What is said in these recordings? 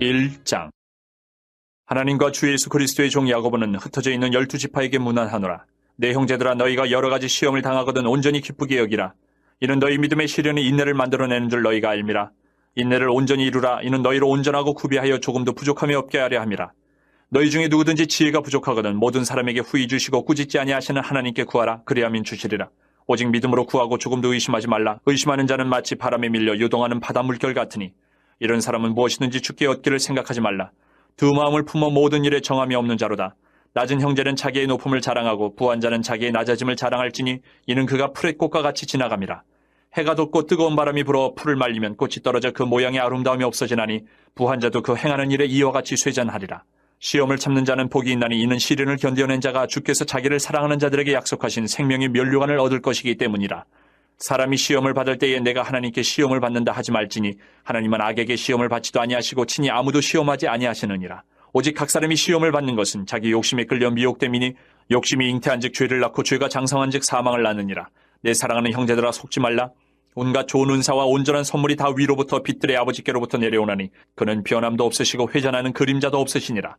1장. 하나님과 주 예수 그리스도의 종 야고보는 흩어져 있는 12지파에게 문안하노라. 내 형제들아, 너희가 여러 가지 시험을 당하거든 온전히 기쁘게 여기라. 이는 너희 믿음의 시련이 인내를 만들어내는 줄 너희가 알미라. 인내를 온전히 이루라. 이는 너희를 온전하고 구비하여 조금도 부족함이 없게 하려 함이라. 너희 중에 누구든지 지혜가 부족하거든 모든 사람에게 후히 주시고 꾸짖지 아니하시는 하나님께 구하라. 그리하면 주시리라. 오직 믿음으로 구하고 조금도 의심하지 말라. 의심하는 자는 마치 바람에 밀려 요동하는 바다 물결 같으니 이런 사람은 무엇이든지 주께 얻기를 생각하지 말라. 두 마음을 품어 모든 일에 정함이 없는 자로다. 낮은 형제는 자기의 높음을 자랑하고 부한 자는 자기의 낮아짐을 자랑할지니 이는 그가 풀의 꽃과 같이 지나감이라. 해가 돋고 뜨거운 바람이 불어 풀을 말리면 꽃이 떨어져 그 모양의 아름다움이 없어지나니 부한 자도 그 행하는 일에 이와 같이 쇠잔하리라. 시험을 참는 자는 복이 있나니 이는 시련을 견뎌낸 자가 주께서 자기를 사랑하는 자들에게 약속하신 생명의 면류관을 얻을 것이기 때문이라. 사람이 시험을 받을 때에 내가 하나님께 시험을 받는다 하지 말지니 하나님은 악에게 시험을 받지도 아니하시고 친히 아무도 시험하지 아니하시느니라. 오직 각 사람이 시험을 받는 것은 자기 욕심에 끌려 미혹됨이니 욕심이 잉태한즉 죄를 낳고 죄가 장성한즉 사망을 낳느니라. 내 사랑하는 형제들아, 속지 말라. 온갖 좋은 은사와 온전한 선물이 다 위로부터 빛들의 아버지께로부터 내려오나니 그는 변함도 없으시고 회전하는 그림자도 없으시니라.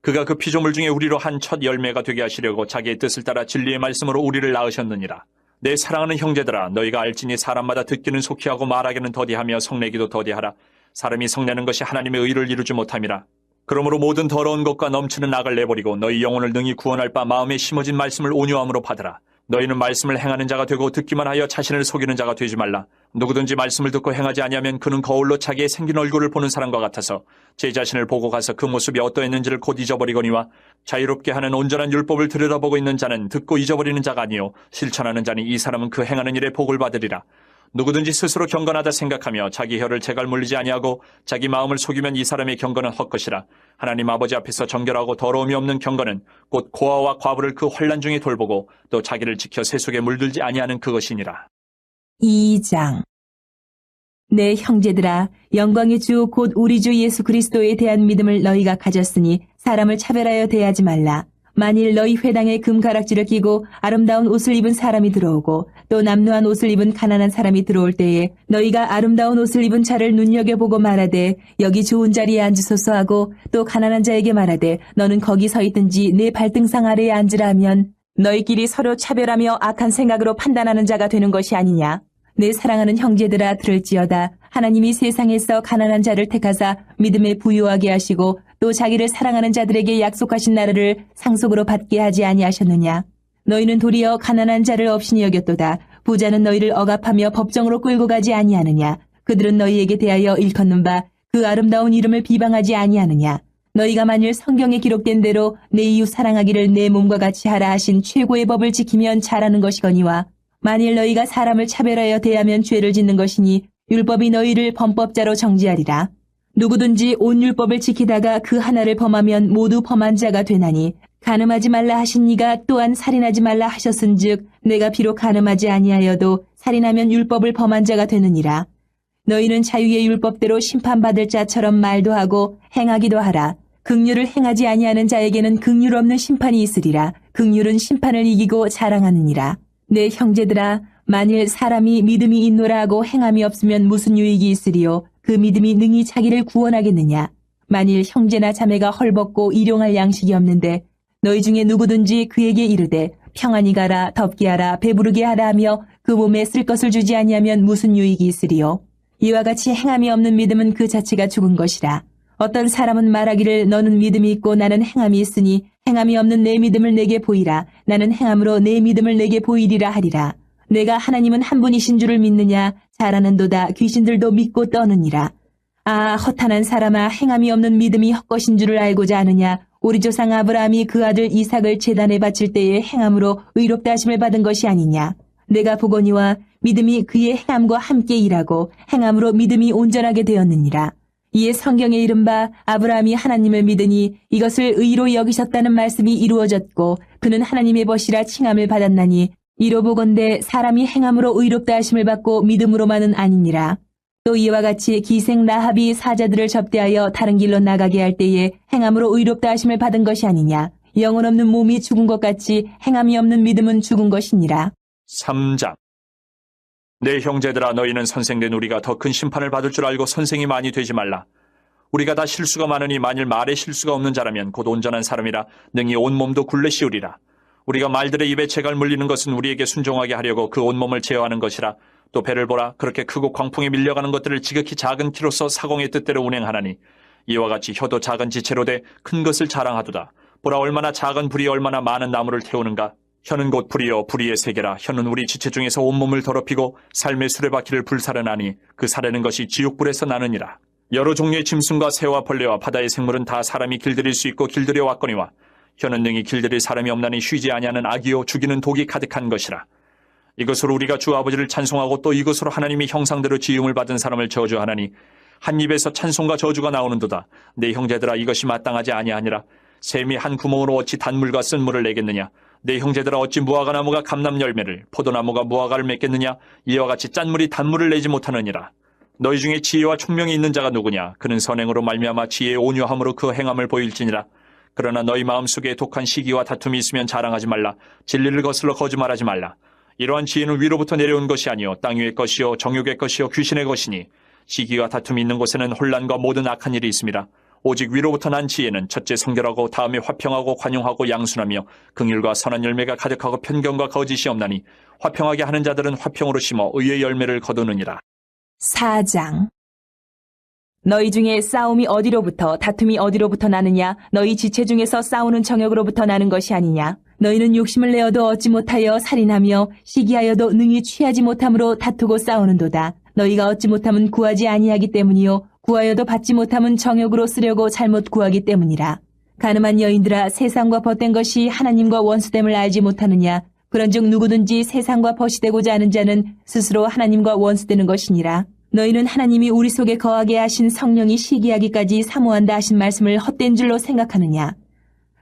그가 그 피조물 중에 우리로 한 첫 열매가 되게 하시려고 자기의 뜻을 따라 진리의 말씀으로 우리를 낳으셨느니라. 내 사랑하는 형제들아, 너희가 알지니 사람마다 듣기는 속히 하고 말하기는 더디하며 성내기도 더디하라. 사람이 성내는 것이 하나님의 의를 이루지 못함이라. 그러므로 모든 더러운 것과 넘치는 악을 내버리고 너희 영혼을 능히 구원할 바 마음에 심어진 말씀을 온유함으로 받으라. 너희는 말씀을 행하는 자가 되고 듣기만 하여 자신을 속이는 자가 되지 말라. 누구든지 말씀을 듣고 행하지 아니하면 그는 거울로 자기의 생긴 얼굴을 보는 사람과 같아서 제 자신을 보고 가서 그 모습이 어떠했는지를 곧 잊어버리거니와 자유롭게 하는 온전한 율법을 들여다보고 있는 자는 듣고 잊어버리는 자가 아니요 실천하는 자니 이 사람은 그 행하는 일에 복을 받으리라. 누구든지 스스로 경건하다 생각하며 자기 혀를 재갈 물리지 아니하고 자기 마음을 속이면 이 사람의 경건은 헛것이라. 하나님 아버지 앞에서 정결하고 더러움이 없는 경건은 곧 고아와 과부를 그 환난 중에 돌보고 또 자기를 지켜 세속에 물들지 아니하는 그것이니라. 2장. 내 형제들아, 영광의 주 곧 우리 주 예수 그리스도에 대한 믿음을 너희가 가졌으니 사람을 차별하여 대하지 말라. 만일 너희 회당에 금가락지를 끼고 아름다운 옷을 입은 사람이 들어오고 또 남루한 옷을 입은 가난한 사람이 들어올 때에 너희가 아름다운 옷을 입은 자를 눈여겨보고 말하되 여기 좋은 자리에 앉으소서 하고 또 가난한 자에게 말하되 너는 거기 서 있든지 내 발등상 아래에 앉으라 하면 너희끼리 서로 차별하며 악한 생각으로 판단하는 자가 되는 것이 아니냐. 내 사랑하는 형제들아, 들을지어다. 하나님이 세상에서 가난한 자를 택하사 믿음에 부유하게 하시고 또 자기를 사랑하는 자들에게 약속하신 나라를 상속으로 받게 하지 아니하셨느냐. 너희는 도리어 가난한 자를 업신이 여겼도다. 부자는 너희를 억압하며 법정으로 끌고 가지 아니하느냐. 그들은 너희에게 대하여 일컫는 바 그 아름다운 이름을 비방하지 아니하느냐. 너희가 만일 성경에 기록된 대로 내 이웃 사랑하기를 내 몸과 같이 하라 하신 최고의 법을 지키면 잘하는 것이거니와 만일 너희가 사람을 차별하여 대하면 죄를 짓는 것이니 율법이 너희를 범법자로 정죄하리라. 누구든지 온 율법을 지키다가 그 하나를 범하면 모두 범한 자가 되나니 간음하지 말라 하신 이가 또한 살인하지 말라 하셨은즉 내가 비록 간음하지 아니하여도 살인하면 율법을 범한 자가 되느니라. 너희는 자유의 율법대로 심판받을 자처럼 말도 하고 행하기도 하라. 긍휼을 행하지 아니하는 자에게는 긍휼 없는 심판이 있으리라. 긍휼은 심판을 이기고 자랑하느니라. 내 형제들아, 만일 사람이 믿음이 있노라 하고 행함이 없으면 무슨 유익이 있으리요. 그 믿음이 능히 자기를 구원하겠느냐. 만일 형제나 자매가 헐벗고 일용할 양식이 없는데 너희 중에 누구든지 그에게 이르되 평안히 가라, 덥게 하라, 배부르게 하라 하며 그 몸에 쓸 것을 주지 아니하면 무슨 유익이 있으리요. 이와 같이 행함이 없는 믿음은 그 자체가 죽은 것이라. 어떤 사람은 말하기를 너는 믿음이 있고 나는 행함이 있으니 행함이 없는 내 믿음을 내게 보이라. 나는 행함으로 내 믿음을 내게 보이리라 하리라. 내가 하나님은 한 분이신 줄을 믿느냐. 잘하는도다. 귀신들도 믿고 떠느니라. 아, 허탄한 사람아, 행함이 없는 믿음이 헛것인 줄을 알고자 하느냐. 우리 조상 아브라함이 그 아들 이삭을 제단에 바칠 때에 행함으로 의롭다 하심을 받은 것이 아니냐. 내가 보거니와 믿음이 그의 행함과 함께 일하고 행함으로 믿음이 온전하게 되었느니라. 이에 성경에 이른바 아브라함이 하나님을 믿으니 이것을 의로 여기셨다는 말씀이 이루어졌고 그는 하나님의 벗이라 칭함을 받았나니 이로 보건대 사람이 행함으로 의롭다 하심을 받고 믿음으로만은 아니니라. 또 이와 같이 기생 라합이 사자들을 접대하여 다른 길로 나가게 할 때에 행함으로 의롭다 하심을 받은 것이 아니냐. 영혼 없는 몸이 죽은 것 같이 행함이 없는 믿음은 죽은 것이니라. 3장. 내 형제들아, 너희는 선생된 우리가 더 큰 심판을 받을 줄 알고 선생이 많이 되지 말라. 우리가 다 실수가 많으니 만일 말에 실수가 없는 자라면 곧 온전한 사람이라 능히 온몸도 굴레 씌우리라. 우리가 말들의 입에 재갈 물리는 것은 우리에게 순종하게 하려고 그 온몸을 제어하는 것이라. 또 배를 보라. 그렇게 크고 광풍에 밀려가는 것들을 지극히 작은 키로서 사공의 뜻대로 운행하나니 이와 같이 혀도 작은 지체로 돼 큰 것을 자랑하도다. 보라, 얼마나 작은 불이 얼마나 많은 나무를 태우는가. 혀는 곧 불이요 불의의 세계라. 혀는 우리 지체 중에서 온몸을 더럽히고 삶의 수레바퀴를 불사르나니 그 사르는 것이 지옥불에서 나느니라. 여러 종류의 짐승과 새와 벌레와 바다의 생물은 다 사람이 길들일 수 있고 길들여 왔거니와 혀는 능히 길들일 사람이 없나니 쉬지 아니하는 악이요 죽이는 독이 가득한 것이라. 이것으로 우리가 주 아버지를 찬송하고 또 이것으로 하나님이 형상대로 지음을 받은 사람을 저주하나니 한 입에서 찬송과 저주가 나오는도다. 내 형제들아, 이것이 마땅하지 아니하니라. 샘이 한 구멍으로 어찌 단물과 쓴물을 내겠느냐. 내 형제들아, 어찌 무화과나무가 감람 열매를 포도나무가 무화과를 맺겠느냐. 이와 같이 짠물이 단물을 내지 못하느니라. 너희 중에 지혜와 총명이 있는 자가 누구냐. 그는 선행으로 말미암아 지혜의 온유함으로 그 행함을 보일지니라. 그러나 너희 마음속에 독한 시기와 다툼이 있으면 자랑하지 말라. 진리를 거슬러 거짓말하지 말라. 이러한 지혜는 위로부터 내려온 것이 아니요 땅 위의 것이요 정욕의 것이요 귀신의 것이니 시기와 다툼이 있는 곳에는 혼란과 모든 악한 일이 있습니다. 오직 위로부터 난 지혜는 첫째 성결하고 다음에 화평하고 관용하고 양순하며 긍휼과 선한 열매가 가득하고 편견과 거짓이 없나니 화평하게 하는 자들은 화평으로 심어 의의 열매를 거두느니라. 4장. 너희 중에 싸움이 어디로부터 다툼이 어디로부터 나느냐. 너희 지체 중에서 싸우는 정욕으로부터 나는 것이 아니냐. 너희는 욕심을 내어도 얻지 못하여 살인하며 시기하여도 능히 취하지 못함으로 다투고 싸우는도다. 너희가 얻지 못함은 구하지 아니하기 때문이요 구하여도 받지 못함은 정욕으로 쓰려고 잘못 구하기 때문이라. 가늠한 여인들아, 세상과 벗된 것이 하나님과 원수됨을 알지 못하느냐. 그런즉 누구든지 세상과 벗이 되고자 하는 자는 스스로 하나님과 원수되는 것이니라. 너희는 하나님이 우리 속에 거하게 하신 성령이 시기하기까지 사모한다 하신 말씀을 헛된 줄로 생각하느냐.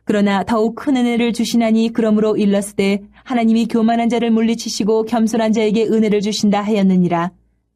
그러나 더욱 큰 은혜를 주시나니 그러므로 일렀으되 하나님이 교만한 자를 물리치시고 겸손한 자에게 은혜를 주신다 하였느니라.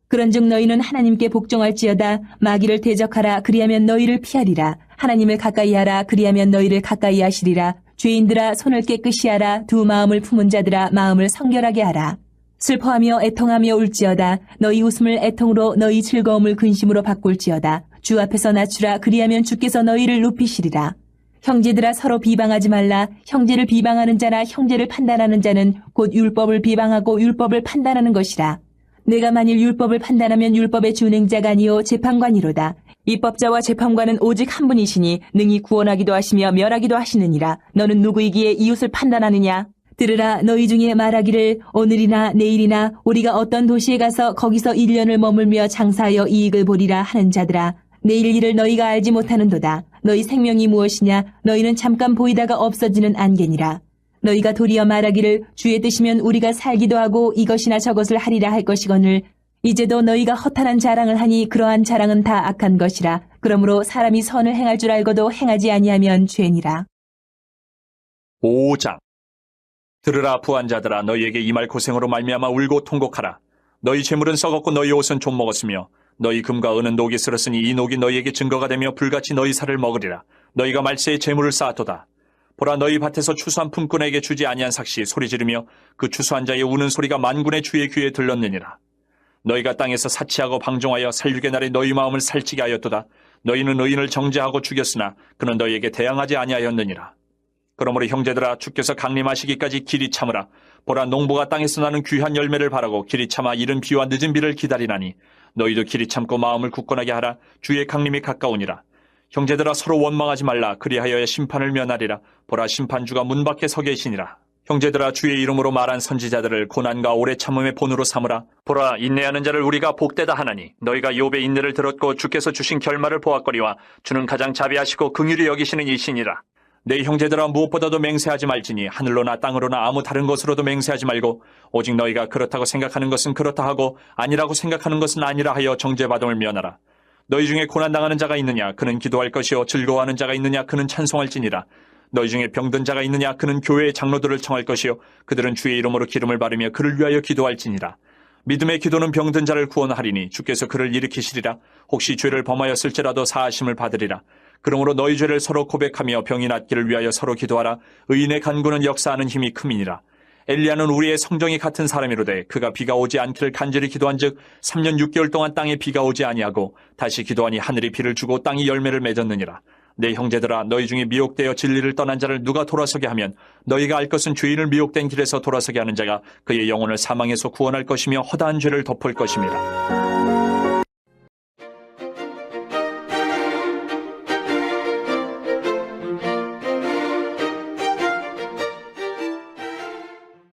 그런즉 너희는 하나님께 복종할지어다. 마귀를 대적하라. 그리하면 너희를 피하리라. 하나님을 가까이 하라. 그리하면 너희를 가까이 하시리라. 죄인들아, 손을 깨끗이 하라. 두 마음을 품은 자들아, 마음을 성결하게 하라. 슬퍼하며 애통하며 울지어다. 너희 웃음을 애통으로 너희 즐거움을 근심으로 바꿀지어다. 주 앞에서 낮추라. 그리하면 주께서 너희를 높이시리라. 형제들아, 서로 비방하지 말라. 형제를 비방하는 자나 형제를 판단하는 자는 곧 율법을 비방하고 율법을 판단하는 것이라. 내가 만일 율법을 판단하면 율법의 준행자가 아니요 재판관이로다. 입법자와 재판관은 오직 한 분이시니 능히 구원하기도 하시며 멸하기도 하시느니라. 너는 누구이기에 이웃을 판단하느냐? 들으라. 너희 중에 말하기를 오늘이나 내일이나 우리가 어떤 도시에 가서 거기서 1년을 머물며 장사하여 이익을 보리라 하는 자들아, 내일 일을 너희가 알지 못하는도다. 너희 생명이 무엇이냐? 너희는 잠깐 보이다가 없어지는 안개니라. 너희가 도리어 말하기를 주의 뜻이면 우리가 살기도 하고 이것이나 저것을 하리라 할 것이거늘 이제도 너희가 허탄한 자랑을 하니 그러한 자랑은 다 악한 것이라. 그러므로 사람이 선을 행할 줄 알고도 행하지 아니하면 죄니라. 5장. 들으라 부한 자들아, 너희에게 이 말 고생으로 말미암아 울고 통곡하라. 너희 재물은 썩었고 너희 옷은 좀 먹었으며 너희 금과 은은 녹이 슬었으니 이 녹이 너희에게 증거가 되며 불같이 너희 살을 먹으리라. 너희가 말세에 재물을 쌓았도다. 보라, 너희 밭에서 추수한 품꾼에게 주지 아니한 삭시 소리 지르며 그 추수한 자의 우는 소리가 만군의 주의 귀에 들렸느니라. 너희가 땅에서 사치하고 방종하여 살육의 날에 너희 마음을 살찌게 하였도다. 너희는 의인을 정죄하고 죽였으나 그는 너희에게 대항하지 아니하였느니라. 그러므로 형제들아, 주께서 강림하시기까지 길이 참으라. 보라, 농부가 땅에서 나는 귀한 열매를 바라고 길이 참아 이른 비와 늦은 비를 기다리나니 너희도 길이 참고 마음을 굳건하게 하라. 주의 강림이 가까우니라. 형제들아, 서로 원망하지 말라. 그리하여야 심판을 면하리라. 보라, 심판주가 문 밖에 서 계시니라. 형제들아, 주의 이름으로 말한 선지자들을 고난과 오래 참음의 본으로 삼으라. 보라, 인내하는 자를 우리가 복되다 하나니 너희가 욥의 인내를 들었고 주께서 주신 결말을 보았거니와 주는 가장 자비하시고 긍휼히 여기시는 이시니라. 내 형제들아, 무엇보다도 맹세하지 말지니 하늘로나 땅으로나 아무 다른 것으로도 맹세하지 말고 오직 너희가 그렇다고 생각하는 것은 그렇다 하고 아니라고 생각하는 것은 아니라 하여 정죄받음을 면하라. 너희 중에 고난당하는 자가 있느냐? 그는 기도할 것이요. 즐거워하는 자가 있느냐? 그는 찬송할지니라. 너희 중에 병든 자가 있느냐? 그는 교회의 장로들을 청할 것이요. 그들은 주의 이름으로 기름을 바르며 그를 위하여 기도할지니라. 믿음의 기도는 병든 자를 구원하리니 주께서 그를 일으키시리라. 혹시 죄를 범하였을지라도 사하심을 받으리라. 그러므로 너희 죄를 서로 고백하며 병이 낫기를 위하여 서로 기도하라. 의인의 간구는 역사하는 힘이 큼이니라. 엘리야는 우리의 성정이 같은 사람이로되 그가 비가 오지 않기를 간절히 기도한즉 3년 6개월 동안 땅에 비가 오지 아니하고 다시 기도하니 하늘이 비를 주고 땅이 열매를 맺었느니라. 내 형제들아 너희 중에 미혹되어 진리를 떠난 자를 누가 돌아서게 하면 너희가 알 것은 주인을 미혹된 길에서 돌아서게 하는 자가 그의 영혼을 사망에서 구원할 것이며 허다한 죄를 덮을 것임이라.